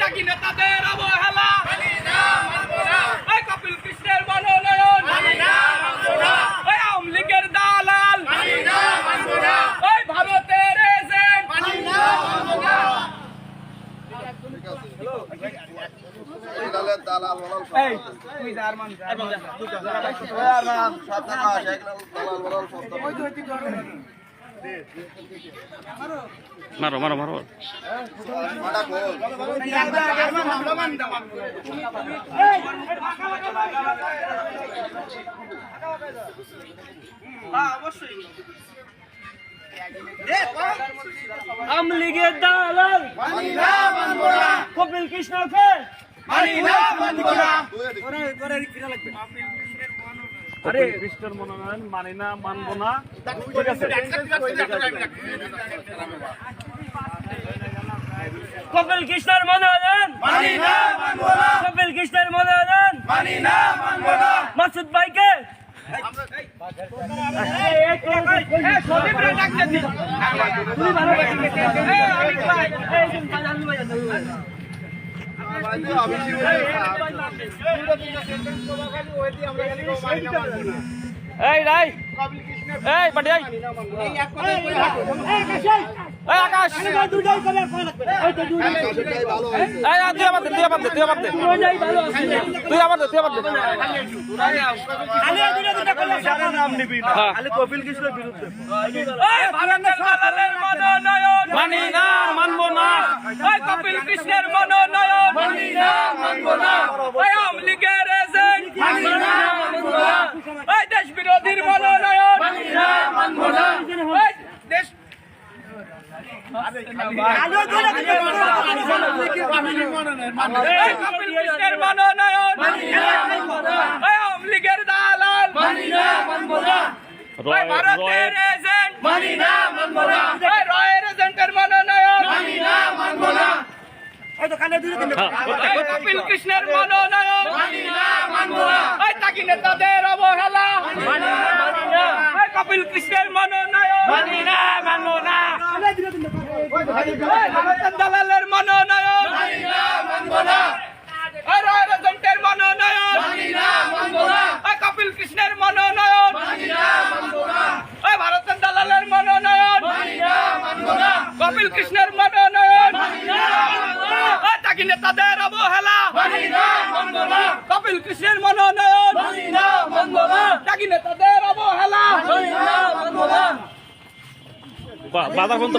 নাকি নেতাদের অবহেলা এই কপিল কৃষ্ণের মনোনয়ন এই আওয়ামী লীগের দালাল এই ভারতের এজেন্ট মারো মারো মারো আওয়ামী লীগের দালাল কপিল কৃষ্ণকে আরে কৃষ্ণের মনোনয়ন মানি না মানবো না ঠিক আছে কপিল কৃষ্ণের মনোনয়ন কপিল কৃষ্ণের মনোনয়ন মাসুদ ভাইকে এই রাই এই পাটিয়াই এই আকাশ এই তুই আবার দে নাম নিবি না খালি কপিল কৃষ্ণের বিরুদ্ধে মানি না মানবো না এই কপিল কৃষ্ণের মনোনয়ন মানি না মানবো না এই আওয়ামী লীগের এজেন্ট মানি না মানবো না এই দেশ বিরোধীর মনোনয়ন মানি না মানবো না এই দেশ কপিল কৃষ্ণের মনোনয়ন মানি না মানবো না এই আওয়ামী লীগের দালাল মানি না মানবো না ভারতের এজেন্ট মানি না মানবো না এই রয়ের এজেন্টের মনোনয়ন মানি না মানবো না এই কপিল কৃষ্ণের মনোনয়ন মানি না মানবো না এই তাকি নেতাদের অবহেলা মানি না মানবো না এই কপিল কৃষ্ণের মনোনয়ন মানি না মানবো না এই ভারতের দালালের মনোনয়ন মানি না মানবো না এই রয়ের এজেন্টের মনোনয়ন মানি না মানবো না এই কপিল কৃষ্ণের মনোনয়ন মানি না মানবো না এই ভারতের দালালের মনোনয়ন মানি না মানবো না কপিল কৃষ্ণের মনোনয়ন মানি না মানবো না এই তাকি নেতাদের অবহেলা মানি না মানবো না কপিল কৃষ্ণের মনোনয়ন মানি না মানবো না তাকি নেতাদের অবহেলা মানি না মানবো না বাজার বন্ধ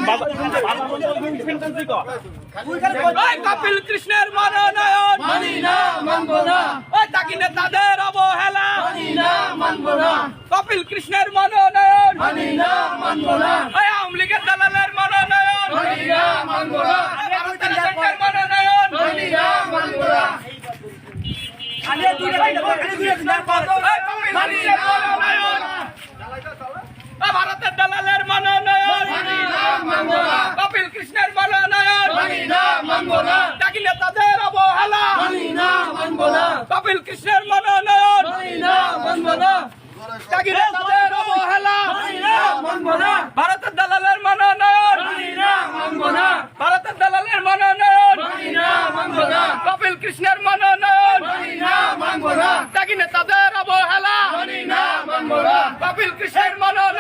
এই কপিল কৃষ্ণের মনোনয়ন মানি না মানবো না এই তাকি নেতাদের অবহেলা মানি না মানবো না কপিল কৃষ্ণের মনোনয়ন মানি না মানবো না এই আওয়ামী লীগের দালালের মনোনয়ন মানি না মানবো না ভারতের এজেন্টের মনোনয়ন মানি না মানবো না ভারতের দালালের মনোনয়ন মানি না মানবো না কপিল কৃষ্ণের মনোনয়ন মানি না মানবো না তাকি নেতাদের অবহেলা মানি না মানবো না কপিল কৃষ্ণের মনোনয়ন মানি না মানবো না তাকি নেতাদের অবহেলা মানি না মানবো না ভারতের দালালের মনোনয়ন মানি না মানবো না ভারতের দালালের মনোনয়ন মানি না মানবো না কপিল কৃষ্ণের মনোনয়ন মানি না মানবো না তাকি নেতাদের অবহেলা মানি না মানবো না কপিল কৃষ্ণের মনোনয়ন